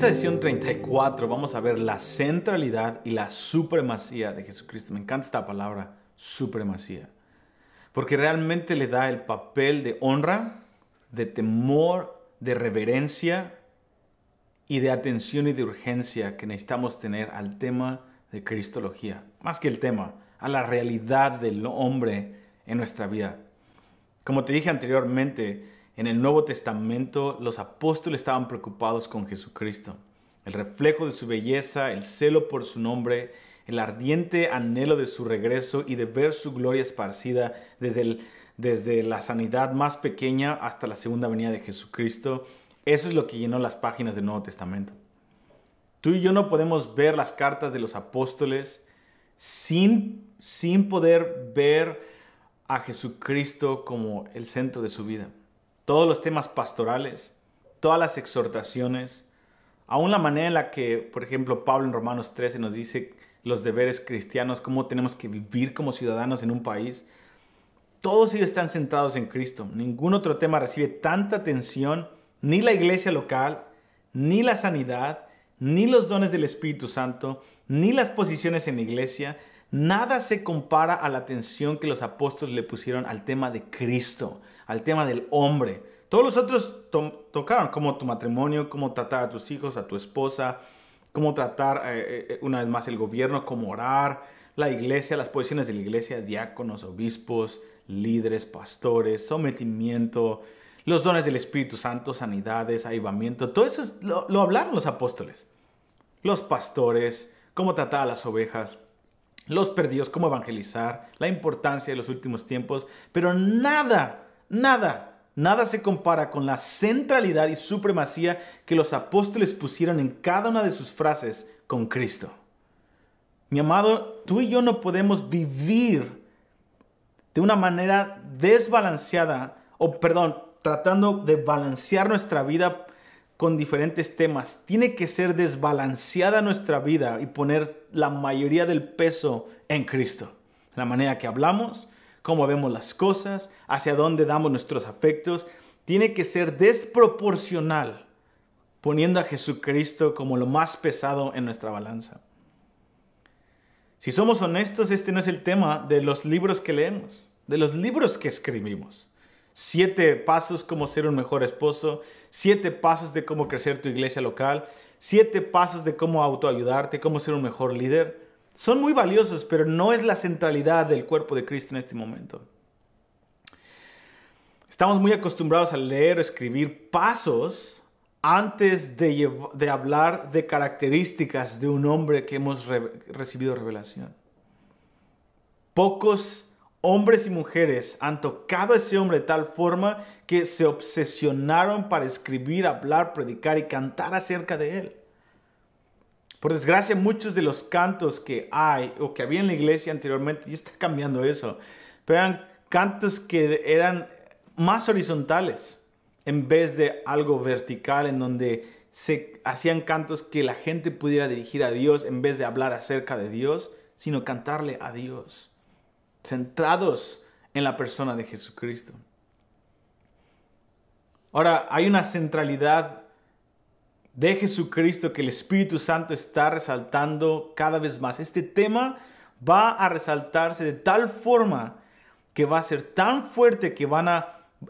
esta sesión 34 vamos a ver la centralidad y la supremacía de Jesucristo. Me encanta esta palabra, supremacía, porque realmente le da el papel de honra, de temor, de reverencia y de atención y de urgencia que necesitamos tener al tema de cristología. Más que el tema, a la realidad del hombre en nuestra vida. Como te dije anteriormente, en el Nuevo Testamento los apóstoles estaban preocupados con Jesucristo. El reflejo de su belleza, el celo por su nombre, el ardiente anhelo de su regreso y de ver su gloria esparcida desde la sanidad más pequeña hasta la segunda venida de Jesucristo. Eso es lo que llenó las páginas del Nuevo Testamento. Tú y yo no podemos ver las cartas de los apóstoles sin poder ver a Jesucristo como el centro de su vida. Todos los temas pastorales, todas las exhortaciones, aún la manera en la que, por ejemplo, Pablo en Romanos 13 nos dice los deberes cristianos, cómo tenemos que vivir como ciudadanos en un país, todos ellos están centrados en Cristo. Ningún otro tema recibe tanta atención, ni la iglesia local, ni la sanidad, ni los dones del Espíritu Santo, ni las posiciones en la iglesia. Nada se compara a la atención que los apóstoles le pusieron al tema de Cristo, al tema del hombre. Todos los otros tocaron, como tu matrimonio, cómo tratar a tus hijos, a tu esposa, cómo tratar, una vez más, el gobierno, cómo orar, la iglesia, las posiciones de la iglesia, diáconos, obispos, líderes, pastores, sometimiento, los dones del Espíritu Santo, sanidades, avivamiento. Todo eso lo hablaron los apóstoles. Los pastores, cómo tratar a las ovejas, los perdidos, cómo evangelizar, la importancia de los últimos tiempos, pero nada se compara con la centralidad y supremacía que los apóstoles pusieron en cada una de sus frases con Cristo. Mi amado, tú y yo no podemos vivir de una manera desbalanceada, tratando de balancear nuestra vida con diferentes temas. Tiene que ser desbalanceada nuestra vida y poner la mayoría del peso en Cristo. La manera que hablamos, cómo vemos las cosas, hacia dónde damos nuestros afectos, tiene que ser desproporcional, poniendo a Jesucristo como lo más pesado en nuestra balanza. Si somos honestos, este no es el tema de los libros que leemos, de los libros que escribimos. 7 pasos cómo ser un mejor esposo, 7 pasos de cómo crecer tu iglesia local, 7 pasos de cómo autoayudarte, cómo ser un mejor líder. Son muy valiosos, pero no es la centralidad del cuerpo de Cristo en este momento. Estamos muy acostumbrados a leer o escribir pasos antes de hablar de características de un hombre que hemos recibido revelación. Pocos hombres y mujeres han tocado a ese hombre de tal forma que se obsesionaron para escribir, hablar, predicar y cantar acerca de él. Por desgracia, muchos de los cantos que hay o que había en la iglesia anteriormente, ya está cambiando eso, pero eran cantos que eran más horizontales en vez de algo vertical, en donde se hacían cantos que la gente pudiera dirigir a Dios en vez de hablar acerca de Dios, sino cantarle a Dios, centrados en la persona de Jesucristo. Ahora, hay una centralidad de Jesucristo que el Espíritu Santo está resaltando cada vez más. Este tema va a resaltarse de tal forma que va a ser tan fuerte que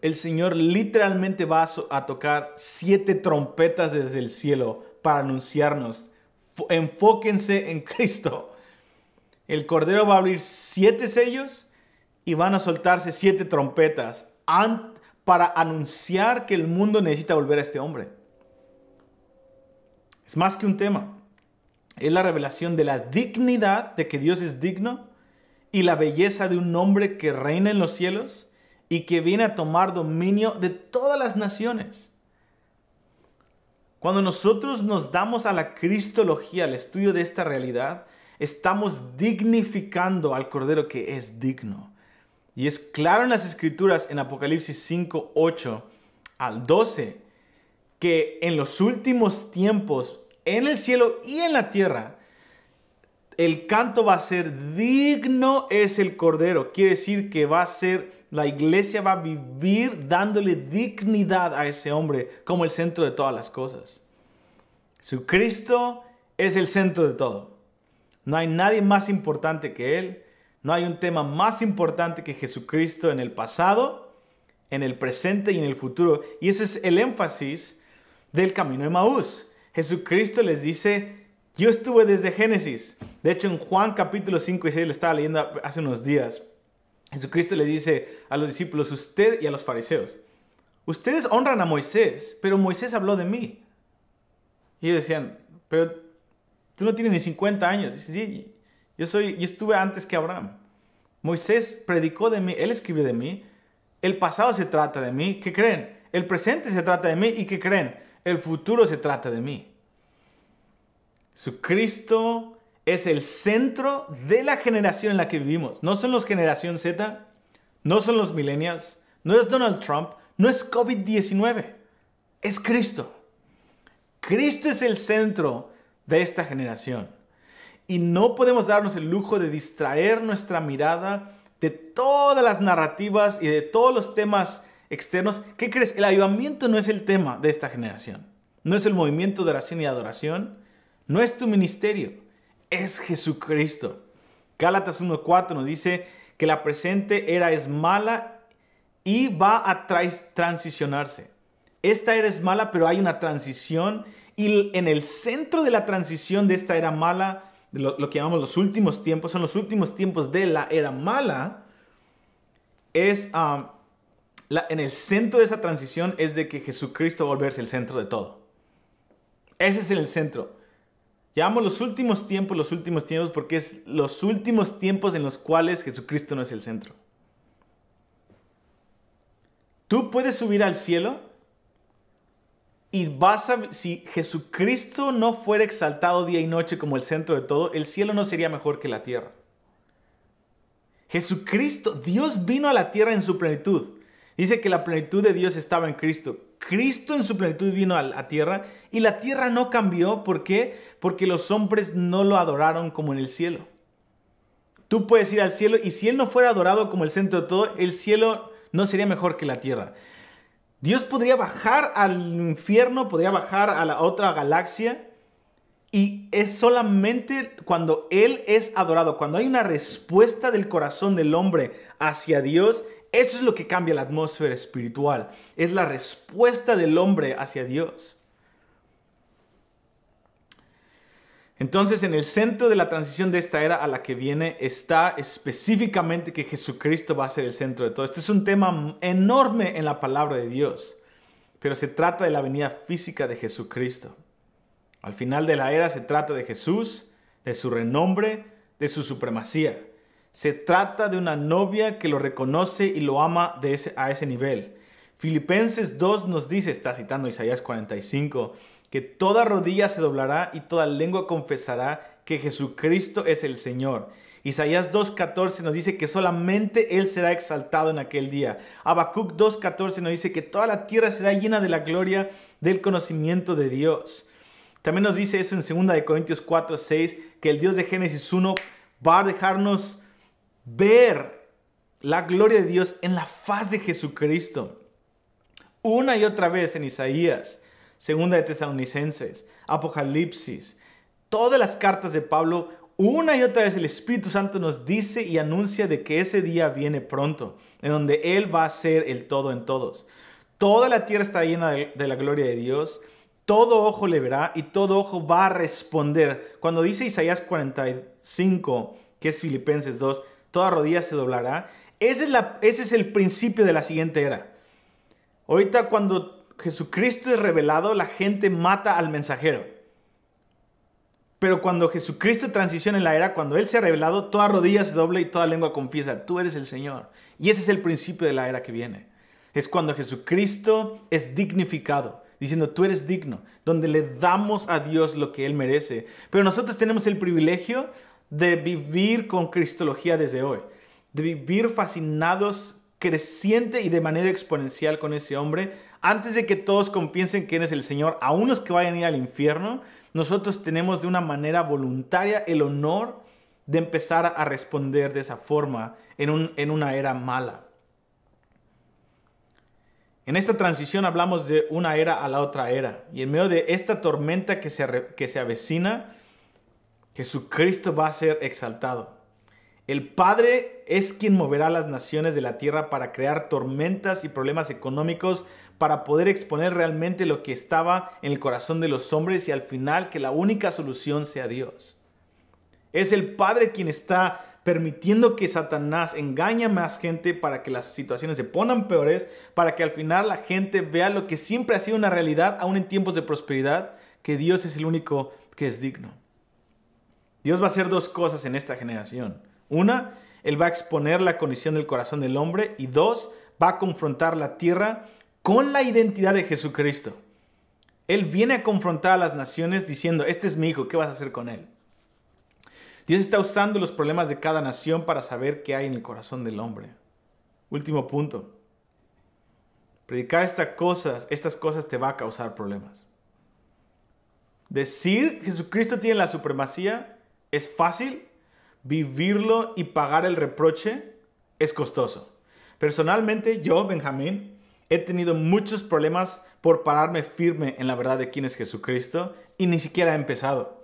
el Señor literalmente va a tocar 7 trompetas desde el cielo para anunciarnos: enfóquense en Cristo. El Cordero va a abrir 7 sellos y van a soltarse 7 trompetas para anunciar que el mundo necesita volver a este hombre. Es más que un tema. Es la revelación de la dignidad, de que Dios es digno, y la belleza de un hombre que reina en los cielos y que viene a tomar dominio de todas las naciones. Cuando nosotros nos damos a la cristología, al estudio de esta realidad, estamos dignificando al Cordero que es digno. Y es claro en las Escrituras, en Apocalipsis 5, 8 al 12, que en los últimos tiempos, en el cielo y en la tierra, el canto va a ser: digno es el Cordero. Quiere decir que la iglesia va a vivir dándole dignidad a ese hombre como el centro de todas las cosas. Jesucristo es el centro de todo. No hay nadie más importante que Él. No hay un tema más importante que Jesucristo en el pasado, en el presente y en el futuro. Y ese es el énfasis del camino de Emaús. Jesucristo les dice, yo estuve desde Génesis. De hecho, en Juan capítulo 5 y 6, le estaba leyendo hace unos días. Jesucristo les dice a los discípulos, usted y a los fariseos, ustedes honran a Moisés, pero Moisés habló de mí. Y ellos decían, pero tú no tienes ni 50 años. Dice, sí, yo estuve antes que Abraham. Moisés predicó de mí, él escribió de mí. El pasado se trata de mí. ¿Qué creen? El presente se trata de mí. ¿Y qué creen? El futuro se trata de mí. Jesucristo es el centro de la generación en la que vivimos. No son los generación Z, no son los millennials, no es Donald Trump, no es COVID-19. Es Cristo. Cristo es el centro de esta generación. Y no podemos darnos el lujo de distraer nuestra mirada de todas las narrativas y de todos los temas externos. ¿Qué crees? El avivamiento no es el tema de esta generación. No es el movimiento de oración y adoración. No es tu ministerio. Es Jesucristo. Gálatas 1:4 nos dice que la presente era es mala y va a transicionarse. Esta era es mala, pero hay una transición. Y en el centro de la transición de esta era mala, lo que llamamos los últimos tiempos, son los últimos tiempos de la era mala, en el centro de esa transición es de que Jesucristo va a volverse el centro de todo. Ese es el centro. Llamamos los últimos tiempos porque es los últimos tiempos en los cuales Jesucristo no es el centro. Tú puedes subir al cielo y si Jesucristo no fuera exaltado día y noche como el centro de todo, el cielo no sería mejor que la tierra. Jesucristo, Dios vino a la tierra en su plenitud. Dice que la plenitud de Dios estaba en Cristo. Cristo en su plenitud vino a la tierra y la tierra no cambió. ¿Por qué? Porque los hombres no lo adoraron como en el cielo. Tú puedes ir al cielo y si Él no fuera adorado como el centro de todo, el cielo no sería mejor que la tierra. Dios podría bajar al infierno, podría bajar a la otra galaxia y es solamente cuando Él es adorado, cuando hay una respuesta del corazón del hombre hacia Dios, eso es lo que cambia la atmósfera espiritual. Es la respuesta del hombre hacia Dios. Entonces, en el centro de la transición de esta era a la que viene está específicamente que Jesucristo va a ser el centro de todo. Este es un tema enorme en la palabra de Dios, pero se trata de la venida física de Jesucristo. Al final de la era se trata de Jesús, de su renombre, de su supremacía. Se trata de una novia que lo reconoce y lo ama a ese nivel. Filipenses 2 nos dice, está citando Isaías 45, que toda rodilla se doblará y toda lengua confesará que Jesucristo es el Señor. Isaías 2:14 nos dice que solamente Él será exaltado en aquel día. Habacuc 2:14 nos dice que toda la tierra será llena de la gloria del conocimiento de Dios. También nos dice eso en 2 Corintios 4:6, que el Dios de Génesis 1 va a dejarnos ver la gloria de Dios en la faz de Jesucristo. Una y otra vez en Isaías, 2 de Tesalonicenses, Apocalipsis, todas las cartas de Pablo, una y otra vez el Espíritu Santo nos dice y anuncia de que ese día viene pronto, en donde Él va a ser el todo en todos. Toda la tierra está llena de la gloria de Dios, todo ojo le verá y todo ojo va a responder. Cuando dice Isaías 45, que es Filipenses 2, toda rodilla se doblará, ese es el principio de la siguiente era. Ahorita cuando Jesucristo es revelado, la gente mata al mensajero. Pero cuando Jesucristo transiciona en la era, cuando Él se ha revelado, toda rodilla se dobla y toda lengua confiesa, tú eres el Señor. Y ese es el principio de la era que viene. Es cuando Jesucristo es dignificado, diciendo tú eres digno, donde le damos a Dios lo que Él merece. Pero nosotros tenemos el privilegio de vivir con cristología desde hoy, de vivir fascinados creciente y de manera exponencial con ese hombre, antes de que todos confiesen que Él es el Señor, aun los que vayan a ir al infierno, nosotros tenemos de una manera voluntaria el honor de empezar a responder de esa forma en una era mala. En esta transición hablamos de una era a la otra era. Y en medio de esta tormenta que se avecina, Jesucristo va a ser exaltado. El Padre es quien moverá las naciones de la tierra para crear tormentas y problemas económicos para poder exponer realmente lo que estaba en el corazón de los hombres y al final que la única solución sea Dios. Es el Padre quien está permitiendo que Satanás engañe a más gente para que las situaciones se pongan peores, para que al final la gente vea lo que siempre ha sido una realidad, aún en tiempos de prosperidad, que Dios es el único que es digno. Dios va a hacer dos cosas en esta generación. Una, Él va a exponer la condición del corazón del hombre. Y dos, va a confrontar la tierra con la identidad de Jesucristo. Él viene a confrontar a las naciones diciendo, este es mi hijo, ¿qué vas a hacer con él? Dios está usando los problemas de cada nación para saber qué hay en el corazón del hombre. Último punto. Predicar estas cosas te va a causar problemas. Decir Jesucristo tiene la supremacía es fácil. Vivirlo y pagar el reproche es costoso. Personalmente, yo, Benjamín, he tenido muchos problemas por pararme firme en la verdad de quién es Jesucristo y ni siquiera he empezado.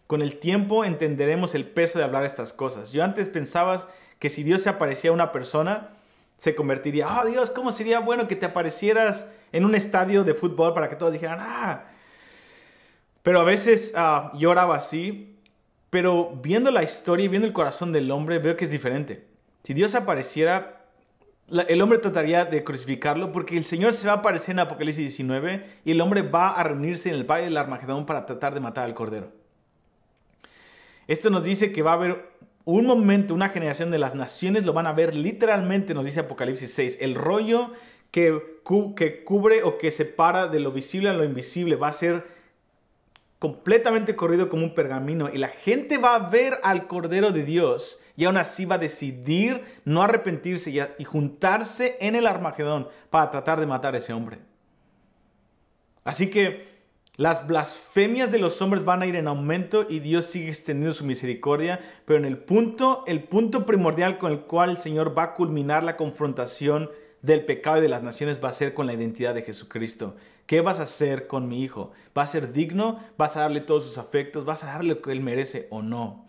Con el tiempo entenderemos el peso de hablar estas cosas. Yo antes pensaba que si Dios se aparecía a una persona, se convertiría, oh Dios, ¿cómo sería bueno que te aparecieras en un estadio de fútbol para que todos dijeran, ah? Pero a veces yo oraba así. Pero viendo la historia y viendo el corazón del hombre, veo que es diferente. Si Dios apareciera, el hombre trataría de crucificarlo porque el Señor se va a aparecer en Apocalipsis 19 y el hombre va a reunirse en el valle del Armagedón para tratar de matar al Cordero. Esto nos dice que va a haber un momento, una generación de las naciones lo van a ver literalmente, nos dice Apocalipsis 6. El rollo que cubre o que separa de lo visible a lo invisible va a ser completamente corrido como un pergamino y la gente va a ver al Cordero de Dios y aún así va a decidir no arrepentirse y juntarse en el Armagedón para tratar de matar a ese hombre. Así que las blasfemias de los hombres van a ir en aumento y Dios sigue extendiendo su misericordia, pero en el punto primordial con el cual el Señor va a culminar la confrontación del pecado y de las naciones va a ser con la identidad de Jesucristo. ¿Qué vas a hacer con mi hijo? ¿Va a ser digno? ¿Vas a darle todos sus afectos? ¿Vas a darle lo que él merece o no?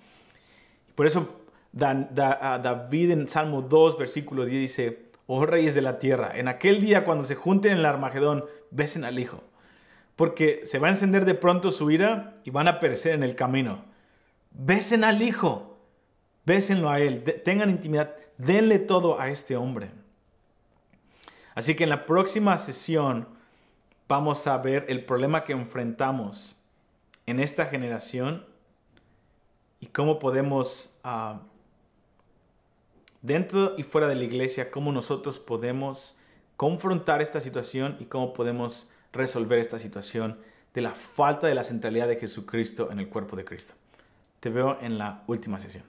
Por eso David en Salmo 2, versículo 10 dice, oh reyes de la tierra, en aquel día cuando se junten en el Armagedón, besen al hijo. Porque se va a encender de pronto su ira y van a perecer en el camino. Besen al hijo. Bésenlo a él. Tengan intimidad. Denle todo a este hombre. Así que en la próxima sesión vamos a ver el problema que enfrentamos en esta generación y cómo podemos, dentro y fuera de la iglesia, cómo nosotros podemos confrontar esta situación y cómo podemos resolver esta situación de la falta de la centralidad de Jesucristo en el cuerpo de Cristo. Te veo en la última sesión.